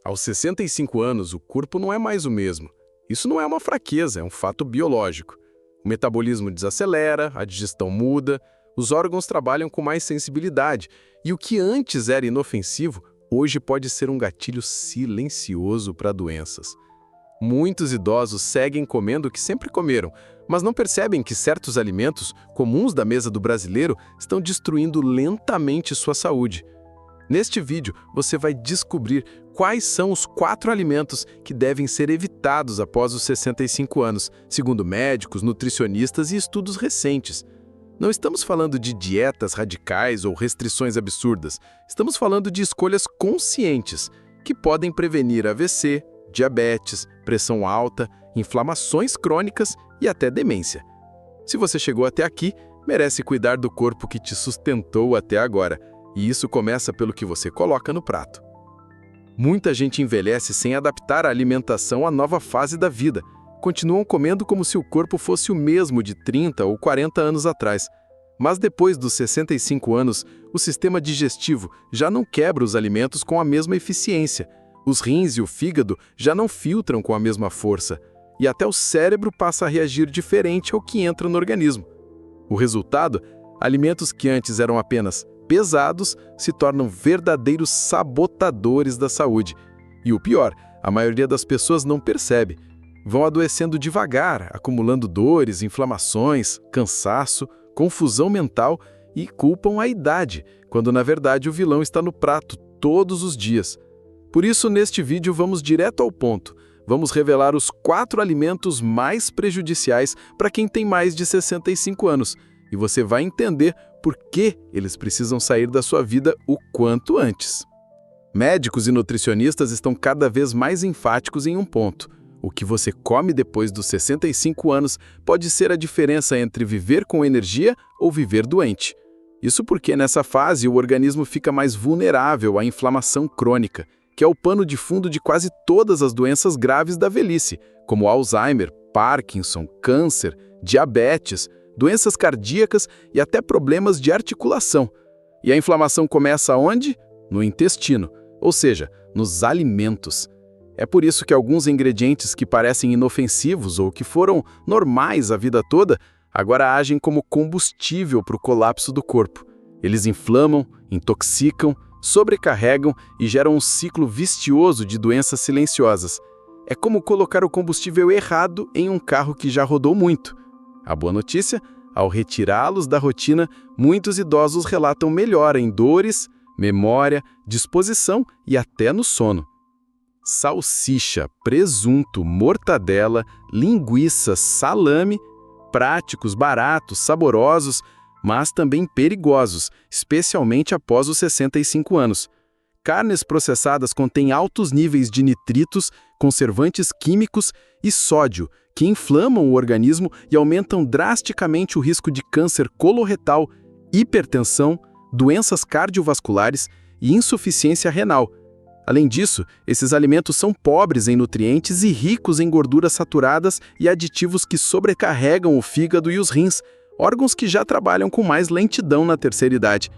Aos 65 anos, o corpo não é mais o mesmo. Isso não é uma fraqueza, é um fato biológico. O metabolismo desacelera, a digestão muda, os órgãos trabalham com mais sensibilidade, e o que antes era inofensivo, hoje pode ser um gatilho silencioso para doenças. Muitos idosos seguem comendo o que sempre comeram, mas não percebem que certos alimentos, comuns da mesa do brasileiro, estão destruindo lentamente sua saúde. Neste vídeo, você vai descobrir quais são os 4 alimentos que devem ser evitados após os 65 anos, segundo médicos, nutricionistas e estudos recentes. Não estamos falando de dietas radicais ou restrições absurdas. Estamos falando de escolhas conscientes que podem prevenir AVC, diabetes, pressão alta, inflamações crônicas e até demência. Se você chegou até aqui, merece cuidar do corpo que te sustentou até agora. E isso começa pelo que você coloca no prato. Muita gente envelhece sem adaptar a alimentação à nova fase da vida. Continuam comendo como se o corpo fosse o mesmo de 30 ou 40 anos atrás. Mas depois dos 65 anos, o sistema digestivo já não quebra os alimentos com a mesma eficiência. Os rins e o fígado já não filtram com a mesma força. E até o cérebro passa a reagir diferente ao que entra no organismo. O resultado? Alimentos que antes eram apenas pesados se tornam verdadeiros sabotadores da saúde. E o pior, a maioria das pessoas não percebe. Vão adoecendo devagar, acumulando dores, inflamações, cansaço, confusão mental e culpam a idade, quando na verdade o vilão está no prato todos os dias. Por isso, neste vídeo, vamos direto ao ponto. Vamos revelar os 4 alimentos mais prejudiciais para quem tem mais de 65 anos. E você vai entender por que eles precisam sair da sua vida o quanto antes. Médicos e nutricionistas estão cada vez mais enfáticos em um ponto. O que você come depois dos 65 anos pode ser a diferença entre viver com energia ou viver doente. Isso porque nessa fase o organismo fica mais vulnerável à inflamação crônica, que é o pano de fundo de quase todas as doenças graves da velhice, como Alzheimer, Parkinson, câncer, diabetes, doenças cardíacas e até problemas de articulação. E a inflamação começa onde? No intestino, ou seja, nos alimentos. É por isso que alguns ingredientes que parecem inofensivos ou que foram normais a vida toda, agora agem como combustível para o colapso do corpo. Eles inflamam, intoxicam, sobrecarregam e geram um ciclo vicioso de doenças silenciosas. É como colocar o combustível errado em um carro que já rodou muito. A boa notícia, ao retirá-los da rotina, muitos idosos relatam melhora em dores, memória, disposição e até no sono. Salsicha, presunto, mortadela, linguiça, salame, práticos, baratos, saborosos, mas também perigosos, especialmente após os 65 anos. Carnes processadas contêm altos níveis de nitritos, conservantes químicos e sódio, que inflamam o organismo e aumentam drasticamente o risco de câncer coloretal, hipertensão, doenças cardiovasculares e insuficiência renal. Além disso, esses alimentos são pobres em nutrientes e ricos em gorduras saturadas e aditivos que sobrecarregam o fígado e os rins, órgãos que já trabalham com mais lentidão na terceira idade.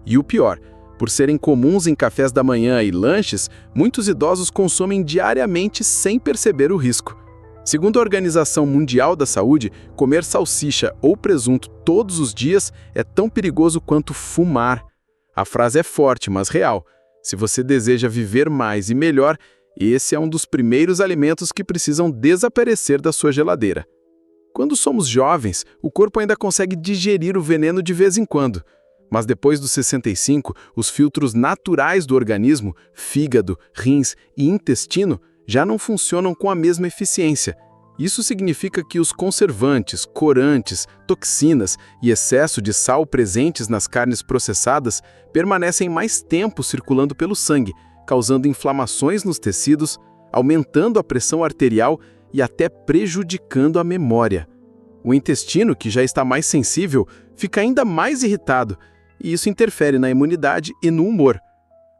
E o pior, por serem comuns em cafés da manhã e lanches, muitos idosos consomem diariamente sem perceber o risco. Segundo a Organização Mundial da Saúde, comer salsicha ou presunto todos os dias é tão perigoso quanto fumar. A frase é forte, mas real. Se você deseja viver mais e melhor, esse é um dos primeiros alimentos que precisam desaparecer da sua geladeira. Quando somos jovens, o corpo ainda consegue digerir o veneno de vez em quando. Mas depois dos 65, os filtros naturais do organismo, fígado, rins e intestino, já não funcionam com a mesma eficiência. Isso significa que os conservantes, corantes, toxinas e excesso de sal presentes nas carnes processadas permanecem mais tempo circulando pelo sangue, causando inflamações nos tecidos, aumentando a pressão arterial e até prejudicando a memória. O intestino, que já está mais sensível, fica ainda mais irritado, e isso interfere na imunidade e no humor.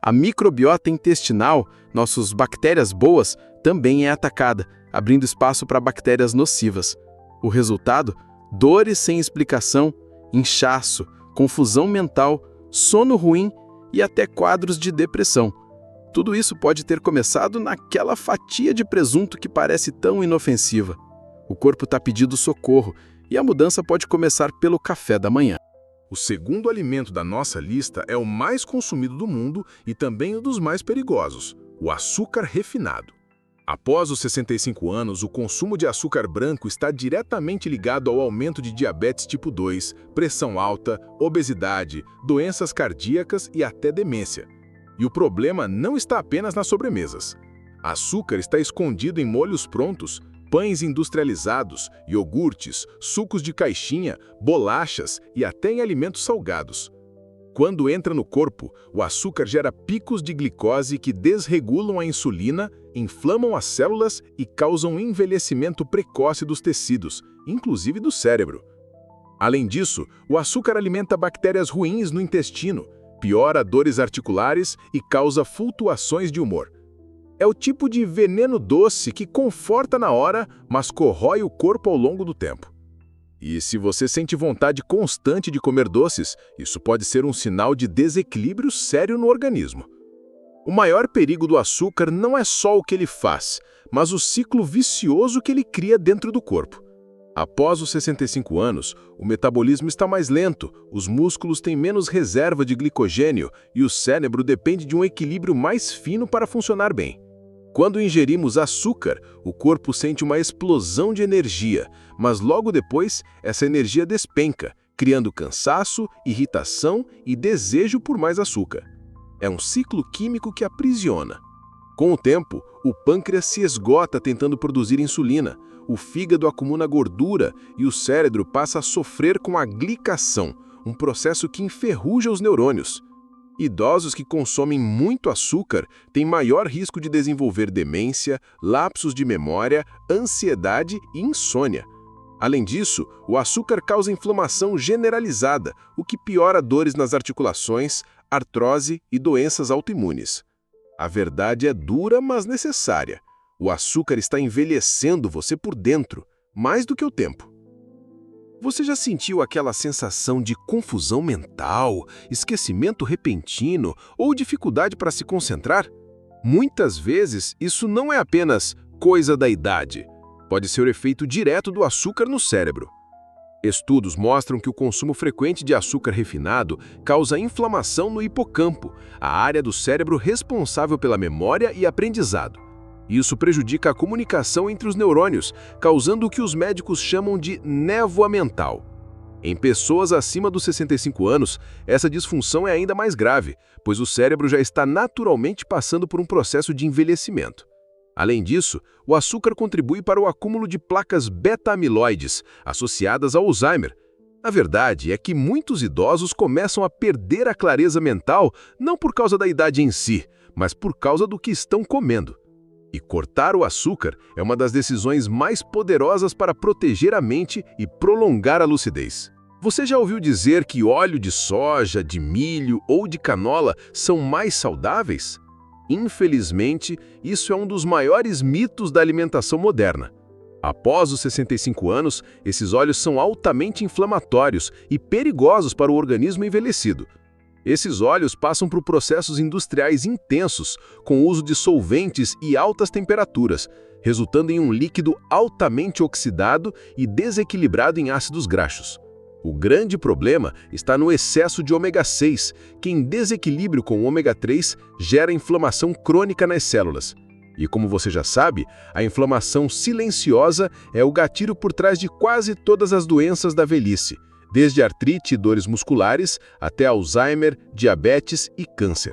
A microbiota intestinal, nossas bactérias boas, também é atacada, abrindo espaço para bactérias nocivas. O resultado? Dores sem explicação, inchaço, confusão mental, sono ruim e até quadros de depressão. Tudo isso pode ter começado naquela fatia de presunto que parece tão inofensiva. O corpo está pedindo socorro e a mudança pode começar pelo café da manhã. O segundo alimento da nossa lista é o mais consumido do mundo e também um dos mais perigosos, o açúcar refinado. Após os 65 anos, o consumo de açúcar branco está diretamente ligado ao aumento de diabetes tipo 2, pressão alta, obesidade, doenças cardíacas e até demência. E o problema não está apenas nas sobremesas. Açúcar está escondido em molhos prontos, pães industrializados, iogurtes, sucos de caixinha, bolachas e até em alimentos salgados. Quando entra no corpo, o açúcar gera picos de glicose que desregulam a insulina, inflamam as células e causam envelhecimento precoce dos tecidos, inclusive do cérebro. Além disso, o açúcar alimenta bactérias ruins no intestino, piora dores articulares e causa flutuações de humor. É o tipo de veneno doce que conforta na hora, mas corrói o corpo ao longo do tempo. E se você sente vontade constante de comer doces, isso pode ser um sinal de desequilíbrio sério no organismo. O maior perigo do açúcar não é só o que ele faz, mas o ciclo vicioso que ele cria dentro do corpo. Após os 65 anos, o metabolismo está mais lento, os músculos têm menos reserva de glicogênio e o cérebro depende de um equilíbrio mais fino para funcionar bem. Quando ingerimos açúcar, o corpo sente uma explosão de energia, mas logo depois, essa energia despenca, criando cansaço, irritação e desejo por mais açúcar. É um ciclo químico que aprisiona. Com o tempo, o pâncreas se esgota tentando produzir insulina, o fígado acumula gordura e o cérebro passa a sofrer com a glicação, um processo que enferruja os neurônios. Idosos que consomem muito açúcar têm maior risco de desenvolver demência, lapsos de memória, ansiedade e insônia. Além disso, o açúcar causa inflamação generalizada, o que piora dores nas articulações, artrose e doenças autoimunes. A verdade é dura, mas necessária. O açúcar está envelhecendo você por dentro, mais do que o tempo. Você já sentiu aquela sensação de confusão mental, esquecimento repentino ou dificuldade para se concentrar? Muitas vezes, isso não é apenas coisa da idade. Pode ser o efeito direto do açúcar no cérebro. Estudos mostram que o consumo frequente de açúcar refinado causa inflamação no hipocampo, a área do cérebro responsável pela memória e aprendizado. Isso prejudica a comunicação entre os neurônios, causando o que os médicos chamam de névoa mental. Em pessoas acima dos 65 anos, essa disfunção é ainda mais grave, pois o cérebro já está naturalmente passando por um processo de envelhecimento. Além disso, o açúcar contribui para o acúmulo de placas beta-amiloides, associadas ao Alzheimer. A verdade é que muitos idosos começam a perder a clareza mental não por causa da idade em si, mas por causa do que estão comendo. E cortar o açúcar é uma das decisões mais poderosas para proteger a mente e prolongar a lucidez. Você já ouviu dizer que óleo de soja, de milho ou de canola são mais saudáveis? Infelizmente, isso é um dos maiores mitos da alimentação moderna. Após os 65 anos, esses óleos são altamente inflamatórios e perigosos para o organismo envelhecido. Esses óleos passam por processos industriais intensos, com o uso de solventes e altas temperaturas, resultando em um líquido altamente oxidado e desequilibrado em ácidos graxos. O grande problema está no excesso de ômega 6, que em desequilíbrio com o ômega 3 gera inflamação crônica nas células. E como você já sabe, a inflamação silenciosa é o gatilho por trás de quase todas as doenças da velhice, desde artrite e dores musculares até Alzheimer, diabetes e câncer.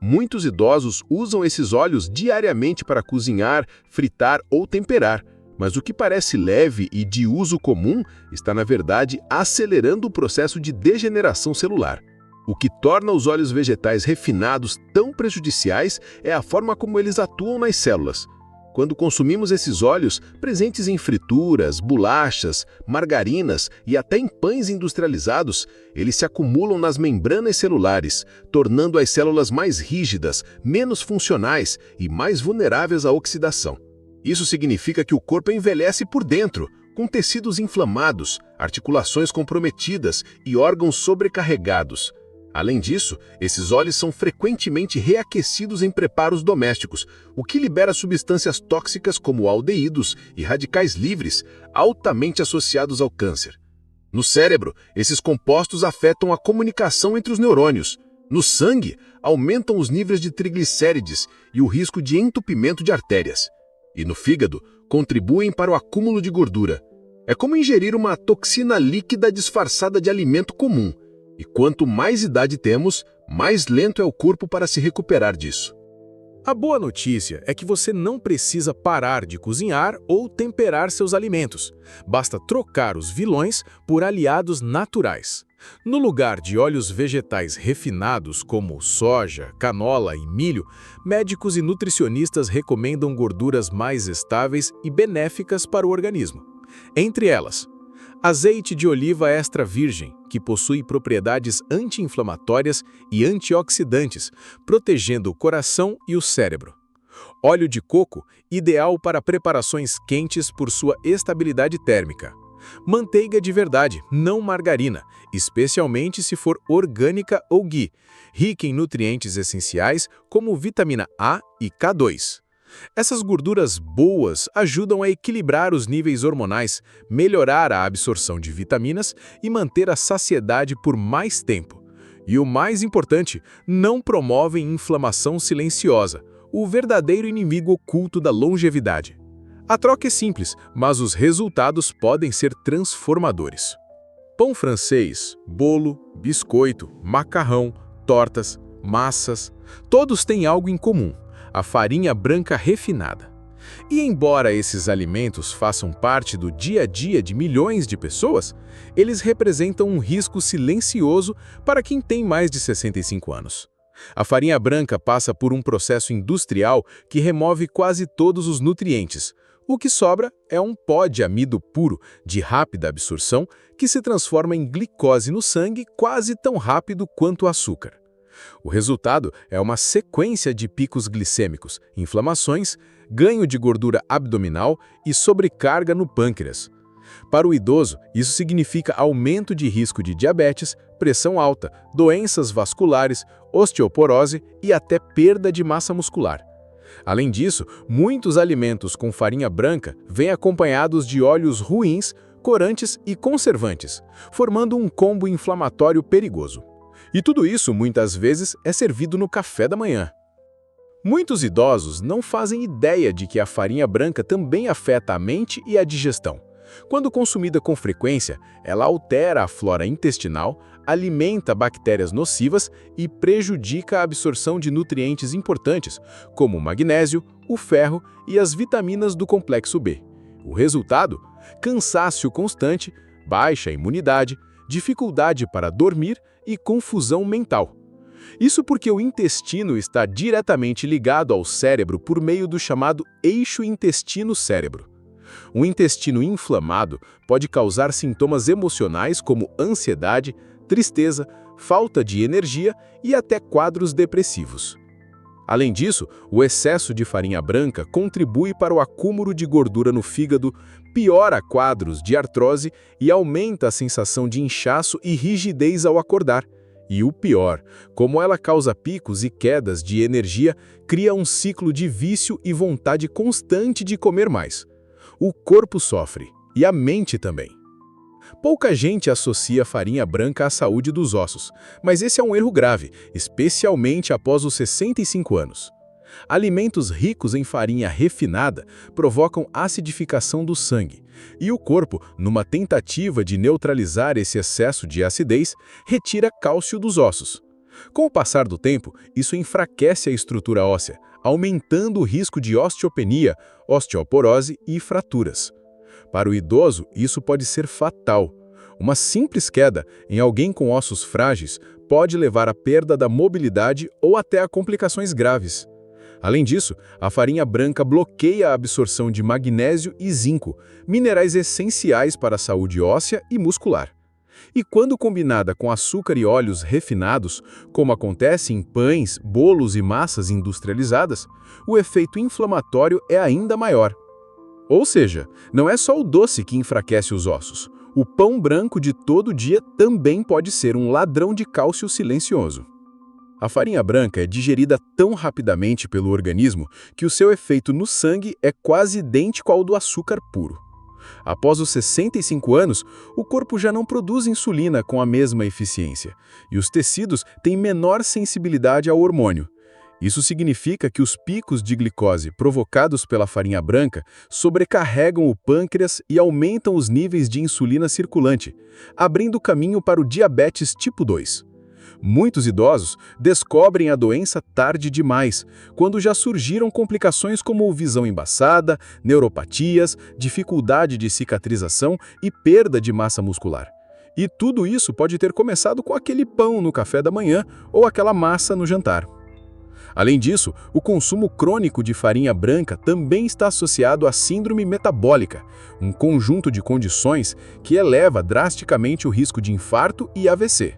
Muitos idosos usam esses óleos diariamente para cozinhar, fritar ou temperar, mas o que parece leve e de uso comum está, na verdade, acelerando o processo de degeneração celular. O que torna os óleos vegetais refinados tão prejudiciais é a forma como eles atuam nas células. Quando consumimos esses óleos, presentes em frituras, bolachas, margarinas e até em pães industrializados, eles se acumulam nas membranas celulares, tornando as células mais rígidas, menos funcionais e mais vulneráveis à oxidação. Isso significa que o corpo envelhece por dentro, com tecidos inflamados, articulações comprometidas e órgãos sobrecarregados. Além disso, esses óleos são frequentemente reaquecidos em preparos domésticos, o que libera substâncias tóxicas como aldeídos e radicais livres, altamente associados ao câncer. No cérebro, esses compostos afetam a comunicação entre os neurônios. No sangue, aumentam os níveis de triglicérides e o risco de entupimento de artérias. E no fígado, contribuem para o acúmulo de gordura. É como ingerir uma toxina líquida disfarçada de alimento comum. E quanto mais idade temos, mais lento é o corpo para se recuperar disso. A boa notícia é que você não precisa parar de cozinhar ou temperar seus alimentos. Basta trocar os vilões por aliados naturais. No lugar de óleos vegetais refinados como soja, canola e milho, médicos e nutricionistas recomendam gorduras mais estáveis e benéficas para o organismo. Entre elas, azeite de oliva extra virgem, que possui propriedades anti-inflamatórias e antioxidantes, protegendo o coração e o cérebro. Óleo de coco, ideal para preparações quentes por sua estabilidade térmica. Manteiga de verdade, não margarina, especialmente se for orgânica ou ghee, rica em nutrientes essenciais como vitamina A e K2. Essas gorduras boas ajudam a equilibrar os níveis hormonais, melhorar a absorção de vitaminas e manter a saciedade por mais tempo. E o mais importante, não promovem inflamação silenciosa, o verdadeiro inimigo oculto da longevidade. A troca é simples, mas os resultados podem ser transformadores. Pão francês, bolo, biscoito, macarrão, tortas, massas, todos têm algo em comum: a farinha branca refinada. E embora esses alimentos façam parte do dia a dia de milhões de pessoas, eles representam um risco silencioso para quem tem mais de 65 anos. A farinha branca passa por um processo industrial que remove quase todos os nutrientes. O que sobra é um pó de amido puro, de rápida absorção, que se transforma em glicose no sangue quase tão rápido quanto o açúcar. O resultado é uma sequência de picos glicêmicos, inflamações, ganho de gordura abdominal e sobrecarga no pâncreas. Para o idoso, isso significa aumento de risco de diabetes, pressão alta, doenças vasculares, osteoporose e até perda de massa muscular. Além disso, muitos alimentos com farinha branca vêm acompanhados de óleos ruins, corantes e conservantes, formando um combo inflamatório perigoso. E tudo isso, muitas vezes, é servido no café da manhã. Muitos idosos não fazem ideia de que a farinha branca também afeta a mente e a digestão. Quando consumida com frequência, ela altera a flora intestinal, alimenta bactérias nocivas e prejudica a absorção de nutrientes importantes, como o magnésio, o ferro e as vitaminas do complexo B. O resultado? Cansaço constante, baixa imunidade, dificuldade para dormir e confusão mental. Isso porque o intestino está diretamente ligado ao cérebro por meio do chamado eixo intestino-cérebro. Um intestino inflamado pode causar sintomas emocionais como ansiedade, tristeza, falta de energia e até quadros depressivos. Além disso, o excesso de farinha branca contribui para o acúmulo de gordura no fígado, piora quadros de artrose e aumenta a sensação de inchaço e rigidez ao acordar. E o pior, como ela causa picos e quedas de energia, cria um ciclo de vício e vontade constante de comer mais. O corpo sofre, e a mente também. Pouca gente associa farinha branca à saúde dos ossos, mas esse é um erro grave, especialmente após os 65 anos. Alimentos ricos em farinha refinada provocam acidificação do sangue, e o corpo, numa tentativa de neutralizar esse excesso de acidez, retira cálcio dos ossos. Com o passar do tempo, isso enfraquece a estrutura óssea, aumentando o risco de osteopenia, osteoporose e fraturas. Para o idoso, isso pode ser fatal. Uma simples queda em alguém com ossos frágeis pode levar à perda da mobilidade ou até a complicações graves. Além disso, a farinha branca bloqueia a absorção de magnésio e zinco, minerais essenciais para a saúde óssea e muscular. E quando combinada com açúcar e óleos refinados, como acontece em pães, bolos e massas industrializadas, o efeito inflamatório é ainda maior. Ou seja, não é só o doce que enfraquece os ossos. O pão branco de todo dia também pode ser um ladrão de cálcio silencioso. A farinha branca é digerida tão rapidamente pelo organismo que o seu efeito no sangue é quase idêntico ao do açúcar puro. Após os 65 anos, o corpo já não produz insulina com a mesma eficiência, e os tecidos têm menor sensibilidade ao hormônio. Isso significa que os picos de glicose provocados pela farinha branca sobrecarregam o pâncreas e aumentam os níveis de insulina circulante, abrindo caminho para o diabetes tipo 2. Muitos idosos descobrem a doença tarde demais, quando já surgiram complicações como visão embaçada, neuropatias, dificuldade de cicatrização e perda de massa muscular. E tudo isso pode ter começado com aquele pão no café da manhã ou aquela massa no jantar. Além disso, o consumo crônico de farinha branca também está associado à síndrome metabólica, um conjunto de condições que eleva drasticamente o risco de infarto e AVC.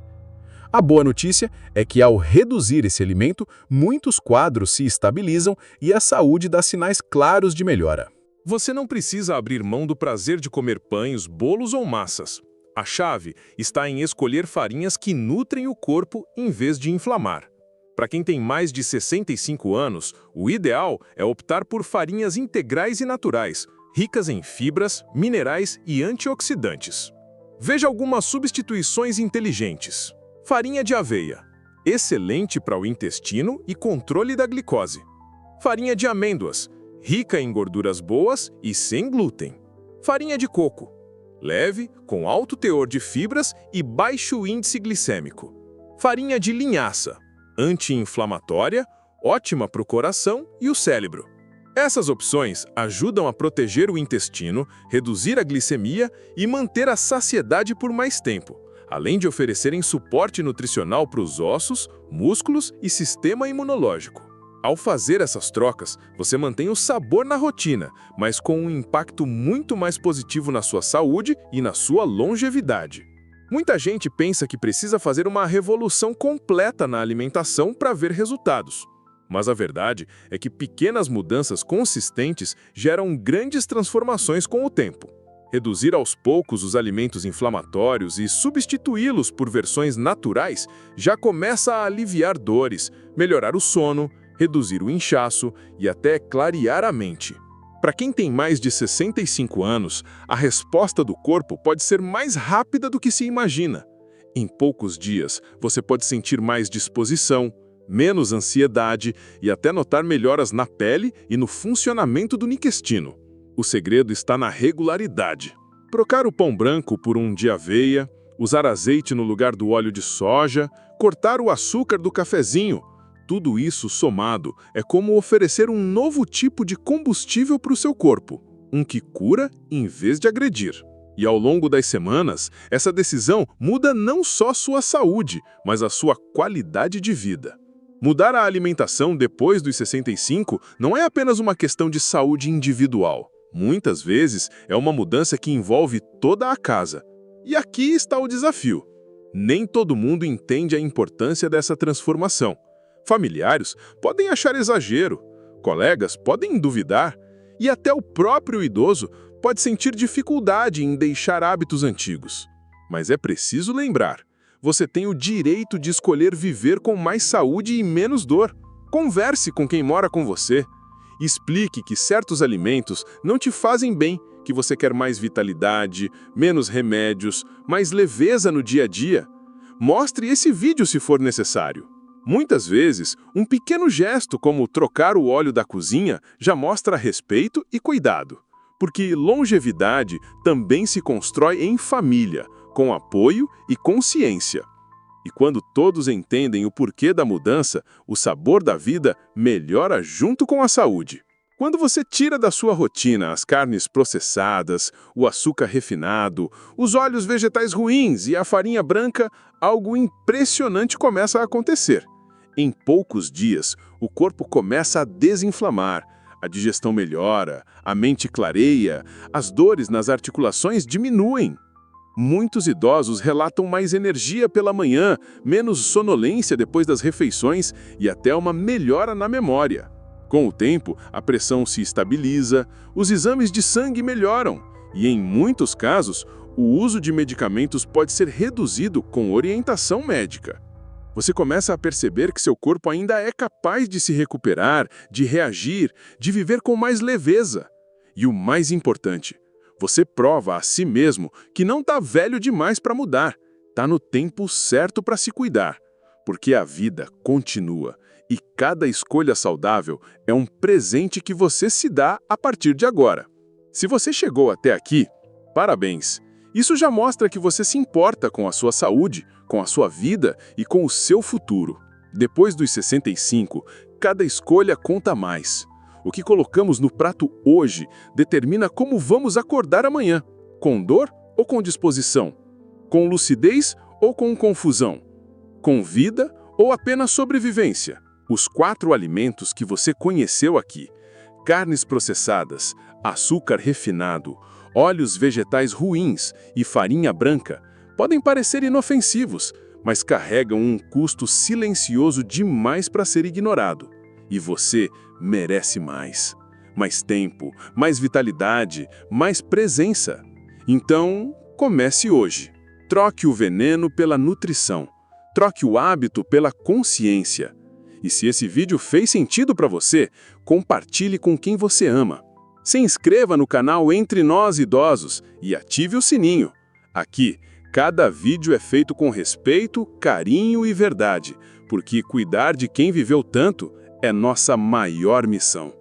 A boa notícia é que, ao reduzir esse alimento, muitos quadros se estabilizam e a saúde dá sinais claros de melhora. Você não precisa abrir mão do prazer de comer pães, bolos ou massas. A chave está em escolher farinhas que nutrem o corpo em vez de inflamar. Para quem tem mais de 65 anos, o ideal é optar por farinhas integrais e naturais, ricas em fibras, minerais e antioxidantes. Veja algumas substituições inteligentes. Farinha de aveia, excelente para o intestino e controle da glicose. Farinha de amêndoas, rica em gorduras boas e sem glúten. Farinha de coco, leve, com alto teor de fibras e baixo índice glicêmico. Farinha de linhaça, anti-inflamatória, ótima para o coração e o cérebro. Essas opções ajudam a proteger o intestino, reduzir a glicemia e manter a saciedade por mais tempo, além de oferecerem suporte nutricional para os ossos, músculos e sistema imunológico. Ao fazer essas trocas, você mantém o sabor na rotina, mas com um impacto muito mais positivo na sua saúde e na sua longevidade. Muita gente pensa que precisa fazer uma revolução completa na alimentação para ver resultados. Mas a verdade é que pequenas mudanças consistentes geram grandes transformações com o tempo. Reduzir aos poucos os alimentos inflamatórios e substituí-los por versões naturais já começa a aliviar dores, melhorar o sono, reduzir o inchaço e até clarear a mente. Para quem tem mais de 65 anos, a resposta do corpo pode ser mais rápida do que se imagina. Em poucos dias, você pode sentir mais disposição, menos ansiedade e até notar melhoras na pele e no funcionamento do intestino. O segredo está na regularidade. Trocar o pão branco por um de aveia, usar azeite no lugar do óleo de soja, cortar o açúcar do cafezinho. Tudo isso somado é como oferecer um novo tipo de combustível para o seu corpo, um que cura em vez de agredir. E ao longo das semanas, essa decisão muda não só sua saúde, mas a sua qualidade de vida. Mudar a alimentação depois dos 65 não é apenas uma questão de saúde individual. Muitas vezes é uma mudança que envolve toda a casa. E aqui está o desafio. Nem todo mundo entende a importância dessa transformação. Familiares podem achar exagero, colegas podem duvidar, e até o próprio idoso pode sentir dificuldade em deixar hábitos antigos. Mas é preciso lembrar, você tem o direito de escolher viver com mais saúde e menos dor. Converse com quem mora com você. Explique que certos alimentos não te fazem bem, que você quer mais vitalidade, menos remédios, mais leveza no dia a dia. Mostre esse vídeo se for necessário. Muitas vezes, um pequeno gesto como trocar o óleo da cozinha já mostra respeito e cuidado. Porque longevidade também se constrói em família, com apoio e consciência. E quando todos entendem o porquê da mudança, o sabor da vida melhora junto com a saúde. Quando você tira da sua rotina as carnes processadas, o açúcar refinado, os óleos vegetais ruins e a farinha branca, algo impressionante começa a acontecer. Em poucos dias, o corpo começa a desinflamar, a digestão melhora, a mente clareia, as dores nas articulações diminuem. Muitos idosos relatam mais energia pela manhã, menos sonolência depois das refeições e até uma melhora na memória. Com o tempo, a pressão se estabiliza, os exames de sangue melhoram e, em muitos casos, o uso de medicamentos pode ser reduzido com orientação médica. Você começa a perceber que seu corpo ainda é capaz de se recuperar, de reagir, de viver com mais leveza. E o mais importante, você prova a si mesmo que não está velho demais para mudar, está no tempo certo para se cuidar, porque a vida continua e cada escolha saudável é um presente que você se dá a partir de agora. Se você chegou até aqui, parabéns! Isso já mostra que você se importa com a sua saúde, com a sua vida e com o seu futuro. Depois dos 65, cada escolha conta mais. O que colocamos no prato hoje determina como vamos acordar amanhã, com dor ou com disposição, com lucidez ou com confusão, com vida ou apenas sobrevivência. Os 4 alimentos que você conheceu aqui, carnes processadas, açúcar refinado, óleos vegetais ruins e farinha branca, podem parecer inofensivos, mas carregam um custo silencioso demais para ser ignorado. E você merece mais. Mais tempo, mais vitalidade, mais presença. Então, comece hoje. Troque o veneno pela nutrição. Troque o hábito pela consciência. E se esse vídeo fez sentido para você, compartilhe com quem você ama. Se inscreva no canal Entre Nós Idosos e ative o sininho. Aqui, cada vídeo é feito com respeito, carinho e verdade, porque cuidar de quem viveu tanto é nossa maior missão.